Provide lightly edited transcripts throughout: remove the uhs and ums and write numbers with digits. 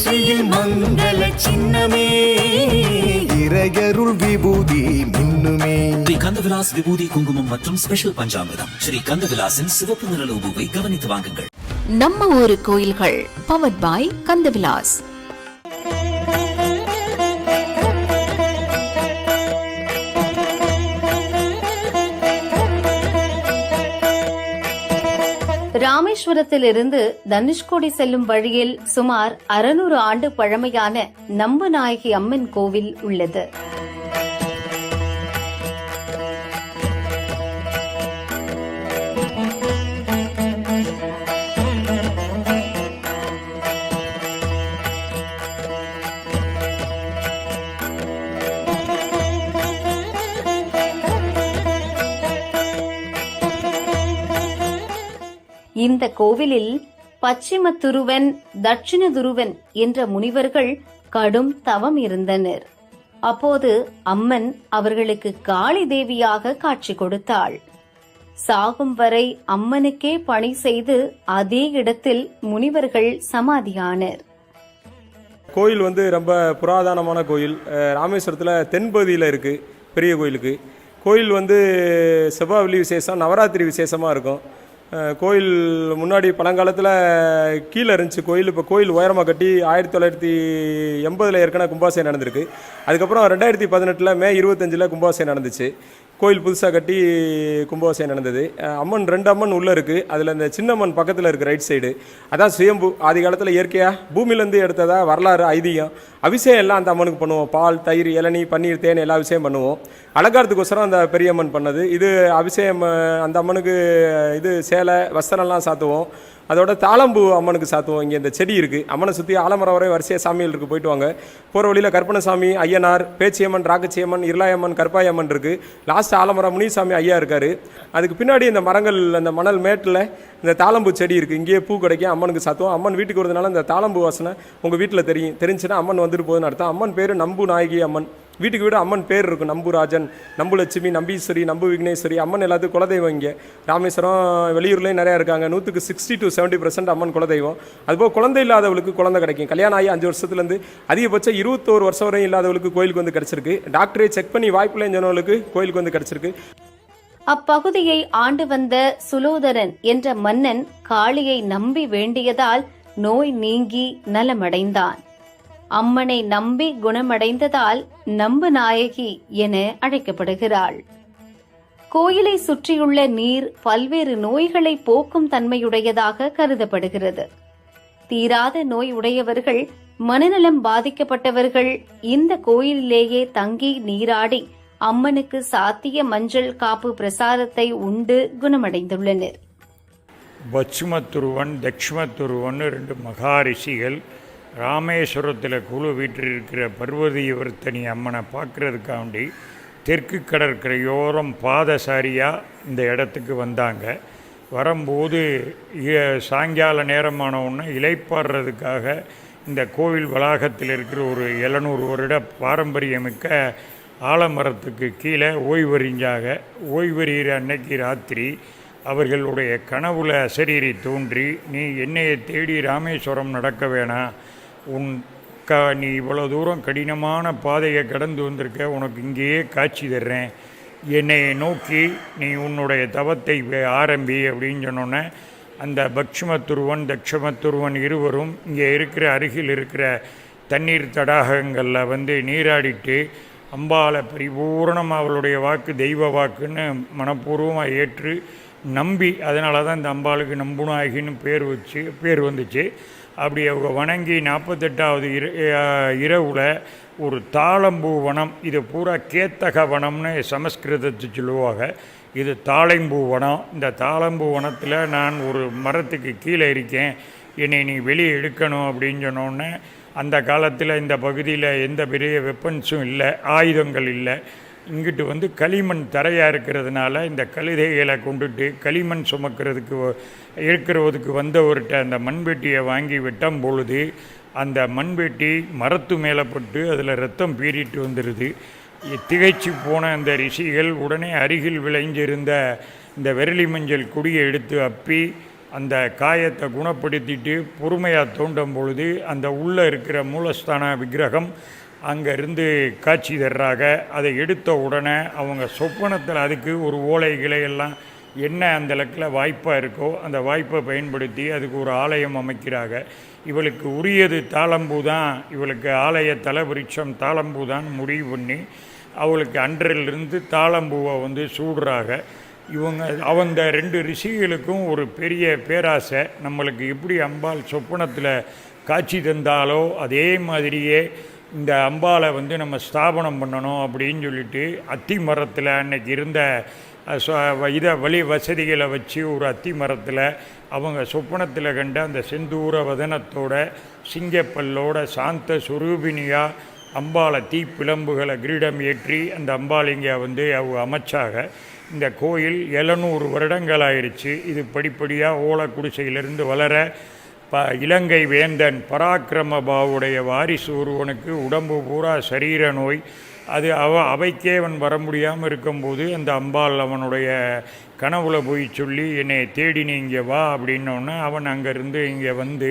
நெற்றியில் மங்கள சின்னமே இறையருள் விபூதி மின்னுமே. ஸ்ரீ கந்தவிலாஸ் விபூதி குங்குமம் மற்றும் ஸ்பெஷல் பஞ்சாமிர்தம் ஸ்ரீ கந்தவிலாசின் சிவப்பு நிற லோகோவை கவனித்து வாங்குங்கள். நம்ம ஊரு கோயில்கள் பவர்ட் பை கந்தவிலாஸ். ராமேஸ்வரத்திலிருந்து தனுஷ்கோடி செல்லும் வழியில் சுமார் 600 ஆண்டு பழமையான நம்புநாயகி அம்மன் கோவில் உள்ளது. இந்த கோவிலில் பச்சிம துருவன் தட்சிண துருவன் என்ற முனிவர்கள் கடும் தவம் இருந்தனர். அப்போது அம்மன் அவர்களுக்கு காளி தேவியாக காட்சி கொடுத்தாள். சாகும் வரை அம்மனுக்கே பணி செய்து அதே இடத்தில் முனிவர்கள் சமாதியானர். கோயில் ரொம்ப புராதனமான கோயில். ராமேஸ்வரத்தில் தென்பகுதியில் இருக்குது. பெரிய கோயிலுக்கு கோயில் செவ்வாய் விசேஷம், நவராத்திரி விசேஷமாக இருக்கும். கோயில் முன்னாடி பழங்காலத்தில் கீழே இருந்துச்சு கோயில். இப்போ கோயில் உயரமாக கட்டி 1980 ஏற்கனவே கும்பாசை நடந்திருக்கு. அதுக்கப்புறம் 2018 மே 25 கும்பாசை நடந்துச்சு. கோயில் புதுசாக கட்டி கும்பாசை நடந்தது. அம்மன் 2 அம்மன் உள்ளே இருக்குது. அதில் இந்த சின்ன அம்மன் பக்கத்தில் இருக்குது ரைட் சைடு. அதான் சுயம்பு. ஆதி காலத்தில் இயற்கையாக பூமியிலேருந்து எடுத்ததாக வரலாறு ஐதீகம். அபிஷேகம் எல்லாம் அந்த அம்மனுக்கு பண்ணுவோம். பால், தயிர், இளநீ, பன்னீர், தேன் எல்லா விஷயம் பண்ணுவோம். அலங்காரத்துக்கோசரம் அந்த பெரிய அம்மன் பண்ணது. இது அபிஷேகம். அந்த அம்மனுக்கு இது சேலை வஸ்திரம்லாம் சாத்துவோம். அதோட தாளம்பூ அம்மனுக்கு சாத்துவோம். இங்கே இந்த செடி இருக்குது. அம்மனை சுற்றி ஆலமரம் வரை வரிசையாக சாமிகள் இருக்குது. போயிட்டு வாங்க. போகிற வழியில் கற்பனசாமி, ஐயனார், பேச்சியம்மன், ராக்கச்சியம்மன், இருளாயம்மன், கற்பாயம்மன் இருக்குது. லாஸ்ட் ஆலமரம் முனிசாமி ஐயா இருக்கார். அதுக்கு பின்னாடி இந்த மரங்கள், அந்த மணல் மேட்டில் இந்த தாளம்பூ செடி இருக்குது. இங்கேயே பூ கிடைக்கும். அம்மனுக்கு சாத்துவோம். அம்மன் வீட்டுக்கு வரதுனால இந்த தாளம்பூ வாசனை உங்கள் வீட்டில் தெரிஞ்சுன்னா அம்மன் வந்துட்டு போகுதுன்னு அர்த்தம். அம்மன் பேர் நம்பு நாயகி அம்மன். வீட்டுக்கு வீடு அம்மன் பேர் இருக்கும். நம்புராஜன், நம்புலட்சுமி, நம்பீஸ்வரி, நம்பு விக்னேஸ்வரி. அம்மன் எல்லாத்துக்கும் குலதெய்வம். இங்கே ராமேஸ்வரம் வெளியூர்லேயும் நிறையா இருக்காங்க. 100க்கு 60 to 70% அம்மன் குலதெய்வம். அதுபோல் குழந்தை இல்லாதவளுக்கு குழந்தை கிடைக்கும். கல்யாணம் ஆகி 5 வருஷத்துலேருந்து அதிகபட்சம் 21 வருஷம் வரையும் இல்லாதவளுக்கு கோயிலுக்கு கிடச்சிருக்கு. டாக்டரே செக் பண்ணி வாய்ப்பில்லைன்னு சொன்னவளுக்கு கோயிலுக்கு கிடச்சிருக்கு. அப்பகுதியை ஆண்டு வந்த சுலோதரன் என்ற மன்னன் காளியை நம்பி வேண்டியதால் நோய் நீங்கி நலமடைந்தான். அம்மனை நம்பி குணமடைந்ததால் நம்பு நாயகி என அழைக்கப்படுகிறாள். கோயிலை சுற்றியுள்ள நீர் பல்வேறு நோய்களை போக்கும் தன்மையுடையதாக கருதப்படுகிறது. தீராத நோய் உடையவர்கள், மனநலம் பாதிக்கப்பட்டவர்கள் இந்த கோயிலிலேயே தங்கி நீராடி அம்மனுக்கு சாத்திய மஞ்சள் காப்பு பிரசாதத்தை உண்டு குணமடைந்துள்ளனர். பச்சுமத்துருவன், தக்ஷ்மத்துருவன் 2 மகாரிஷிகள் ராமேஸ்வரத்தில் குழு வீட்டிருக்கிற பர்வதீவர்த்தனி அம்மனை பார்க்குறதுக்காண்டி தெற்கு கடற்கரையோரம் பாதசாரியாக இந்த இடத்துக்கு வந்தாங்க. வரும்போது சாயங்கால நேரமான ஒன்று இலைப்பாடுறதுக்காக இந்த கோவில் வளாகத்தில் இருக்கிற ஒரு 700 வருட பாரம்பரியமிக்க ஆலமரத்துக்கு கீழே ஓய்வறிஞ்சாங்க. ஓய்வறிகிற அன்னைக்கு ராத்திரி அவர்களுடைய கனவுல அசரீரி தோன்றி, நீ என்னையை தேடி ராமேஸ்வரம் நடக்க வேணாம், நீ இவ்வளோ தூரம் கடினமான பாதையை கடந்து வந்திருக்க, உனக்கு இங்கேயே காட்சி தர்றேன், என்னை நோக்கி நீ உன்னுடைய தவத்தை ஆரம்பி அப்படின்னு சொன்னோன்னே அந்த பக்ஷ்மத்துருவன் தக்ஷமத்துருவன் இருவரும் இங்கே இருக்கிற அருகில் இருக்கிற தண்ணீர் தடாகங்களில் நீராடிட்டு அம்பாளை பரிபூர்ணமாக அவளுடைய வாக்கு தெய்வ வாக்குன்னு மனப்பூர்வமாக ஏற்று நம்பி, அதனால தான் இந்த அம்பாளுக்கு நம்புநாயகின்னு பேர் வந்துச்சு. அப்படி அவங்க வணங்கி 48வது இரவில் ஒரு தாளம்பூ வனம், இது பூரா கேத்தக வனம்னு சமஸ்கிருதத்தை சொல்லுவாங்க, இது தாளம்பூ வனம். இந்த தாளம்பூ வனத்தில் நான் ஒரு மரத்துக்கு கீழே இருக்கேன், என்னை நீ வெளியே எடுக்கணும் அப்படின்னு சொன்னோன்னே, அந்த காலத்தில் இந்த பகுதியில் எந்த பெரிய வெப்பன்ஸும் இல்லை, ஆயுதங்கள் இல்லை. இங்கிட்டு களிமண் தரையாக இருக்கிறதுனால இந்த கழுதைகளை கொண்டுட்டு களிமண் சுமக்கிறதுக்கு இருக்கிறதுக்கு வந்தவர்கிட்ட அந்த மண்வெட்டியை வாங்கி வெட்டும் பொழுது அந்த மண்வெட்டி மரத்து மேலே பட்டு அதில் ரத்தம் பீறிட்டு வந்துடுது. திகைச்சு போன அந்த ரிஷிகள் உடனே அருகில் விளைஞ்சிருந்த இந்த விரலி மஞ்சள் கொடியை எடுத்து அப்பி அந்த காயத்தை குணப்படுத்திட்டு பொறுமையாக தோண்டும் பொழுது அந்த உள்ளே இருக்கிற மூலஸ்தான விக்கிரகம் அங்கேருந்து காட்சி தர்றாங்க. அதை எடுத்த உடனே அவங்க சொப்பனத்தில் அதுக்கு ஒரு ஓலை கிளையெல்லாம் என்ன அந்த இடத்துல வாய்ப்பாக இருக்கோ அந்த வாய்ப்பை பயன்படுத்தி அதுக்கு ஒரு ஆலயம் அமைக்கிறாங்க. இவளுக்கு உரியது தாளம்பூ தான், இவளுக்கு ஆலய தலவிருட்சம் தாளம்பூ தான் முடிவு பண்ணி அவளுக்கு அன்றிலிருந்து தாளம்பூவை வந்து சூடுறாங்க. அவங்க 2 ரிஷிகளுக்கும் ஒரு பெரிய பேராசை, நம்மளுக்கு எப்படி அம்பாள் சொப்பனத்தில் காட்சி தந்தாலோ அதே மாதிரியே இந்த அம்பாளை வந்து நம்ம ஸ்தாபனம் பண்ணணும் அப்படின்னு சொல்லிட்டு அத்தி மரத்தில் அன்னைக்கு இருந்த வழி வசதிகளை வச்சு ஒரு அத்தி மரத்தில் அவங்க சொப்பனத்தில் கண்ட அந்த செந்தூர வதனத்தோட சிங்கப்பல்லோட சாந்த சுரூபினியாக அம்பாளை தீப்பிழம்புகளை கிரீடம் ஏற்றி அந்த அம்பாளிங்க வந்து அவங்க அமைச்சாக. இந்த கோயில் 700 வருடங்கள் ஆயிடுச்சு. இது படிப்படியாக ஓலை குடிசையிலிருந்து வளர இலங்கை வேந்தன் பராக்கிரமபாவுடைய வாரிசு ஒருவனுக்கு உடம்பு பூரா சரீர நோய். அது அவைக்கே அவன் வர முடியாமல் இருக்கும்போது அந்த அம்பாள் அவனுடைய கனவுல போய் சொல்லி என்னை தேடி நீ இங்கே வா அப்படின்னோடனே அவன் அங்கேருந்து இங்கே வந்து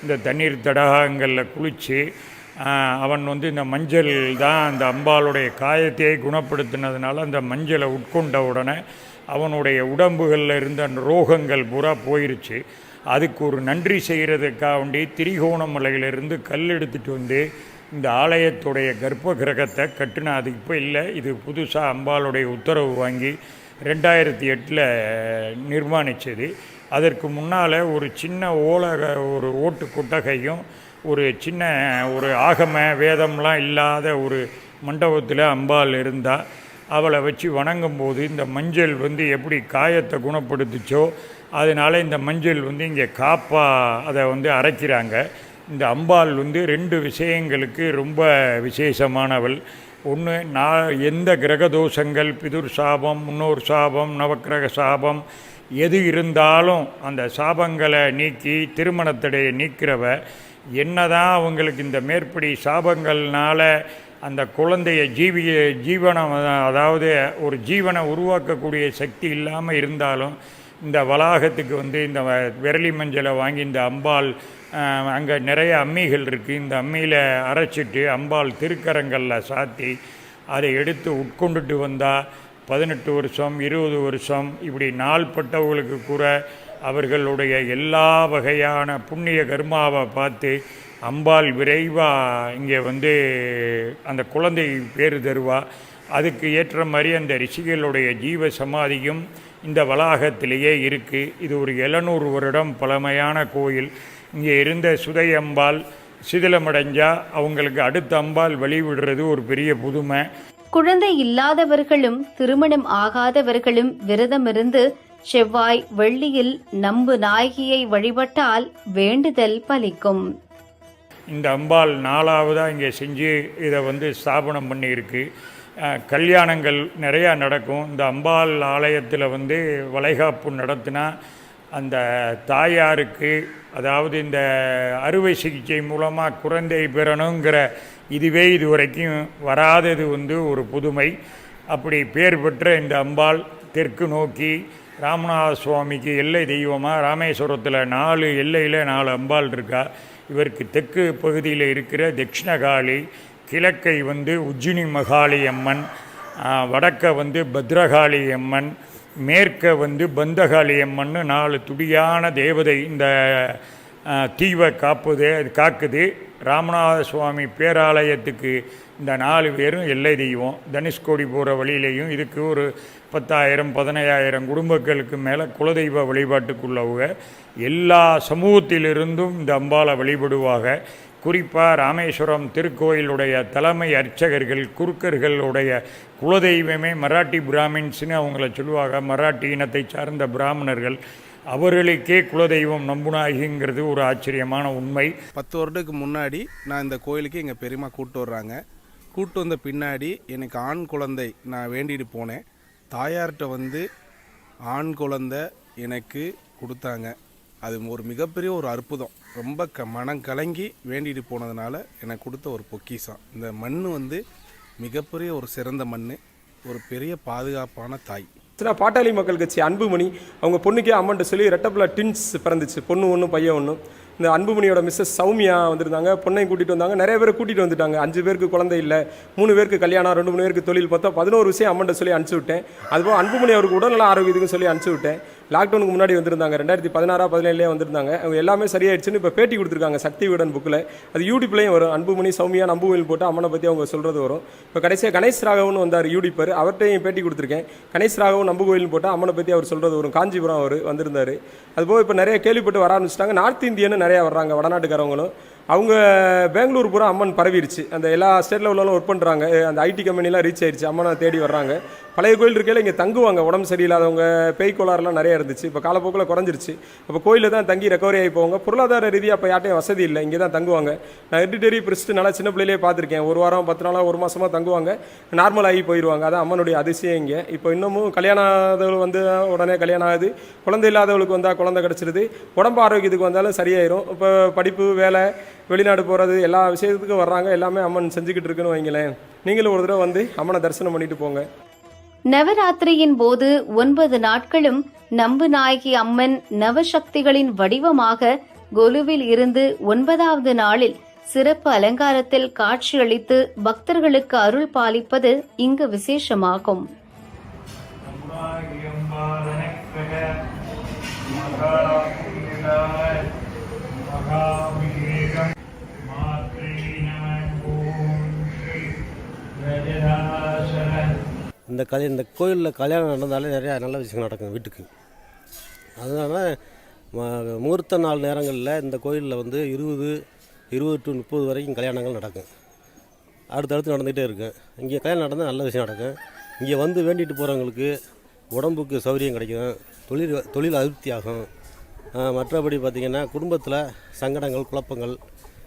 இந்த தண்ணீர் தடாகங்களில் குளித்து அவன் வந்து இந்த மஞ்சள் தான் அந்த அம்பாளுடைய காயத்தையே குணப்படுத்தினதுனால அந்த மஞ்சளை உட்கொண்ட உடனே அவனுடைய உடம்புகளில் இருந்த அந்த ரோகங்கள் பூரா போயிருச்சு. அதுக்கு ஒரு நன்றி செய்கிறதுக்காக வேண்டி திரிகோணமலையிலிருந்து கல் எடுத்துகிட்டு வந்து இந்த ஆலயத்துடைய கர்ப்ப கிரகத்தை கட்டினா. அது இப்போ இல்லை, இது புதுசாக அம்பாளுடைய உத்தரவு வாங்கி 2008 நிர்மாணித்தது. அதற்கு முன்னால் ஒரு சின்ன ஒரு ஓட்டு கொட்டகையும் ஒரு சின்ன ஒரு ஆகம வேதம்லாம் இல்லாத ஒரு மண்டபத்தில் அம்பாள் இருந்தால் அவளை வச்சு வணங்கும்போது இந்த மஞ்சள் வந்து எப்படி காயத்தை குணப்படுத்துச்சோ அதனால் இந்த மஞ்சள் வந்து இங்கே அதை வந்து அரைக்கிறாங்க. இந்த அம்பாள் வந்து 2 விஷயங்களுக்கு ரொம்ப விசேஷமானவள். ஒன்று, எந்த கிரகதோஷங்கள், பிதுர் சாபம், முன்னோர் சாபம், நவக்கிரக சாபம் எது இருந்தாலும் அந்த சாபங்களை நீக்கி திருமணத்தடையை நீக்கிறவ. என்னதான் அவங்களுக்கு இந்த மேற்படி சாபங்கள்னால அந்த குழந்தைய ஜீவனம் அதாவது ஒரு ஜீவனை உருவாக்கக்கூடிய சக்தி இல்லாமல் இருந்தாலும் இந்த வளாகத்துக்கு வந்து இந்த விரலி மஞ்சளை வாங்கி இந்த அம்பாள் அங்கே நிறைய அம்மிகள் இருக்குது, இந்த அம்மியில் அரைச்சிட்டு அம்பாள் திருக்கரங்களில் சாத்தி அதை எடுத்து உட்கொண்டுட்டு வந்தால் 18 வருஷம் 20 வருஷம் இப்படி நாள்பட்டவர்களுக்கு கூட அவர்களுடைய எல்லா வகையான புண்ணிய கர்மாவை பார்த்து அம்பாள் விரைவாக இங்கே வந்து அந்த குழந்தை பேர் தருவா. அதுக்கு ஏற்ற மாதிரி அந்த ரிஷிகளுடைய ஜீவ சமாதியும் இந்த வளாகத்திலேயே இருக்குது. இது ஒரு 700 வருடம் பழமையான கோயில். இங்கே இருந்த சுதை அம்பாள் சிதிலமடைஞ்சால் அவங்களுக்கு அடுத்த அம்பாள் வழிவிடுறது ஒரு பெரிய புதுமை. குழந்தை இல்லாதவர்களும் திருமணம் ஆகாதவர்களும் விரதமிருந்து செவ்வாய் வெள்ளியில் நம்பு நாயகியை வழிபட்டால் வேண்டுதல் பலிக்கும். இந்த அம்பாள் 4வதாக இங்கே செஞ்சு இதை வந்து ஸ்தாபனம் பண்ணியிருக்கு. கல்யாணங்கள் நிறையா நடக்கும். இந்த அம்பாள் ஆலயத்தில் வந்து வளைகாப்பு நடத்தினா அந்த தாயாருக்கு அதாவது இந்த அறுவை சிகிச்சை மூலமாக குழந்தை பெறணுங்கிற இதுவே இதுவரைக்கும் வராதது வந்து ஒரு புதுமை. அப்படி பேர் பெற்ற இந்த அம்பாள் தெற்கு நோக்கி ராமநாத சுவாமிக்கு எல்லை தெய்வமாக ராமேஸ்வரத்தில் 4 எல்லையில் 4 அம்பாள் இருக்கா. இவருக்கு தெற்கு பகுதியில் இருக்கிற தட்சிணகாளி, கிழக்கை வந்து உஜ்ஜினி மகாளி அம்மன், வடக்க வந்து பத்ரகாளி அம்மன், மேற்க வந்து பந்தகாளி அம்மன்னு 4 துடியான தேவதை இந்த தீவை காக்குது. ராமநாத சுவாமி பேராலயத்துக்கு இந்த 4 பேரும் எல்லை தெய்வம். தனுஷ்கோடி போகிற வழியிலையும் இதுக்கு ஒரு 10,000 15,000 குடும்பங்களுக்கு மேலே குலதெய்வ வழிபாட்டுக்குள்ளவங்க எல்லா சமூகத்திலிருந்தும் இந்த அம்பாளை வழிபடுவாங்க. குறிப்பாக ராமேஸ்வரம் திருக்கோயிலுடைய தலைமை அர்ச்சகர்கள் குருக்கர்களுடைய குலதெய்வமே மராட்டி பிராமின்ஸ்னு அவங்கள சொல்லுவாங்க. மராட்டி இனத்தை சார்ந்த பிராமணர்கள், அவர்களுக்கே குலதெய்வம் நம்புனாகிங்கிறது ஒரு ஆச்சரியமான உண்மை. 10 வருடத்துக்கு முன்னாடி நான் இந்த கோயிலுக்கு எங்கள் பெரியம்மா கூப்பிட்டு வர்றாங்க. கூப்பிட்டு வந்த பின்னாடி எனக்கு ஆண் குழந்தை நான் வேண்டிட்டு போனேன். தாயார்கிட்ட வந்து ஆண் குழந்தை எனக்கு கொடுத்தாங்க. அது ஒரு மிகப்பெரிய ஒரு அற்புதம். ரொம்ப மனம் கலங்கி வேண்டிட்டு போனதுனால எனக்கு கொடுத்த ஒரு பொக்கிஷம். இந்த மண் வந்து மிகப்பெரிய ஒரு சிறந்த மண், ஒரு பெரிய பாதுகாப்பான தாய். பாட்டாளி மக்கள் கட்சி அன்புமணி அவங்க பொண்ணுக்கே அம்மன்ட்ட சொல்லி ரெட்டப்பில் ட்வின்ஸ் பிறந்துச்சு, பொண்ணு ஒன்று பையன் ஒன்று. இந்த அன்புமணியோட மிஸ்ஸஸ் சௌமியா வந்திருந்தாங்க, பொண்ணையும் கூட்டிகிட்டு வந்தாங்க, நிறைய பேர் கூட்டிகிட்டு வந்துட்டாங்க. 5 பேருக்கு குழந்தை இல்லை, 3 பேருக்கு கல்யாணம், 2-3 பேருக்கு தொழில், பார்த்தா 11 விஷயம் அம்மன்ட்ட சொல்லி அனுப்பிச்சி விட்டேன். அதுபோல் அன்புமணி அவருக்கு உடல்நல ஆரோக்கியத்துக்கு சொல்லி அனுப்பிச்சி விட்டேன். லாக்டவுனுக்கு முன்னாடி வந்திருந்தாங்க, 2016-17 வந்திருந்தாங்க. அவங்க எல்லாமே சரியாயிடுச்சுன்னு இப்போ பேட்டி கொடுத்துருக்காங்க சக்தி விகடன் புக்கில். அது யூடியூப்லேயும் வரும். அன்புமணி சௌமியா நம்புவில் போட்டு அம்மனை பற்றி அவங்க சொல்கிறது வரும். இப்போ கடைசியாக கணேஷ் ராகவன் வந்தார் யூடியூப்பர், அவர்கிட்டையும் பேட்டி கொடுத்துருக்கேன். கணேஷ் ராகவன் நம்புகோயில் போட்டால் அம்மனை பற்றி அவர் சொல்கிறது வரும். காஞ்சிபுரம் அவர் வந்திருந்தார். அதுபோல் இப்போ நிறைய கேள்விப்பட்டு வர ஆரம்பிச்சிட்டாங்க. நார்த் இந்தியன்னு நிறையா வர்றாங்க, வடநாட்டுக்காரவங்களும். அவங்க பெங்களூர் பூரா அம்மன் பரவிடுச்சு. அந்த எல்லா ஸ்டேட்டில் உள்ளவங்களும் ஒர்க் பண்ணுறாங்க. அந்த ஐடி கம்பெனிலாம் ரீச் ஆயிடுச்சு, அம்மனை தேடி வர்றாங்க. பழைய கோயில் இருக்கையில் இங்கே தங்குவாங்க. உடம்பு சரியில்லாதவங்க, பேய் கோளாறுலாம் நிறைய இருந்துச்சு. இப்போ காலப்போக்கில் குறைஞ்சிருச்சு. அப்போ கோயிலில் தான் தங்கி ரெக்கவரி ஆகி போவாங்க. பொருளாதார ரீதியாக இப்போ யார்ட்டையும் வசதி இல்லை, இங்கே தான் தங்குவாங்க. நான் ஹெரிடிட்டரி பிரிஸ்ட்டு நல்லா சின்ன பிள்ளையிலே பார்த்துருக்கேன். 1 வாரம் 10 நாளாக 1 மாதமாக தங்குவாங்க, நார்மல் ஆகி போயிடுவாங்க. அதான் அம்மனுடைய அதிசயம் இங்கே. இப்போ இன்னமும் கல்யாணம் ஆகாதவள் வந்து உடனே கல்யாணம் ஆகுது, குழந்தை இல்லாதவளுக்கு வந்தால் குழந்தை கிடச்சிருது, உடம்பு ஆரோக்கியத்துக்கு வந்தாலும் சரியாயிரும். இப்போ படிப்பு, வேலை, வெளிநாடு போகிறது, எல்லா விஷயத்துக்கும் வர்றாங்க. எல்லாமே அம்மன் செஞ்சுக்கிட்டு இருக்குன்னு வைங்களேன். நீங்களும் ஒரு தடவை வந்து அம்மனை தரிசனம் பண்ணிட்டு போங்க. நவராத்திரியின் போது 9 நாட்களும் நம்புநாயகி அம்மன் நவசக்திகளின் வடிவமாக கொலுவில் இருந்து 9வது நாளில் சிறப்பு அலங்காரத்தில் காட்சியளித்து பக்தர்களுக்கு அருள் பாலிப்பது இங்கு விசேஷமாகும். இந்த கோயிலில் கல்யாணம் நடந்தாலே நிறையா நல்ல விஷயங்கள் நடக்கும் வீட்டுக்கு. அதனால முகூர்த்த நாள் நேரங்களில் இந்த கோயிலில் வந்து 20 to 30 வரைக்கும் கல்யாணங்கள் நடக்கும். அடுத்தடுத்து நடந்துகிட்டே இருக்கும். இங்கே கல்யாணம் நடந்தால் நல்ல விஷயம் நடக்கும். இங்கே வந்து வேண்டிட்டு போகிறவங்களுக்கு உடம்புக்கு சௌகரியம் கிடைக்கும், தொழில் அபிவிருத்தி ஆகும். மற்றபடி பார்த்திங்கன்னா குடும்பத்தில் சங்கடங்கள், குழப்பங்கள்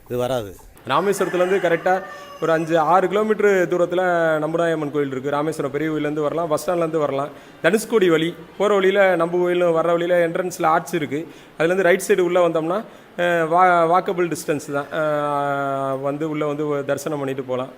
இது வராது. ராமேஸ்வரத்துலேருந்து கரெக்டாக ஒரு 5-6 கிலோமீட்டர் தூரத்தில் நம்புநாயம்மன் கோயில் இருக்குது. ராமேஸ்வரம் பெரிய கோயிலேருந்து வரலாம், பஸ் ஸ்டாண்ட்லேருந்து வரலாம். தனுஷ்கோடி வழி போகிற வழியில் நம்பு கோயில் வர வழியில் என்ட்ரன்ஸில் ஆர்ட்ஸ் இருக்குது. அதுலேருந்து ரைட் சைடு உள்ளே வந்தோம்னா வாக்கபிள் டிஸ்டன்ஸ் தான். வந்து உள்ளே வந்து தரிசனம் பண்ணிட்டு போகலாம்.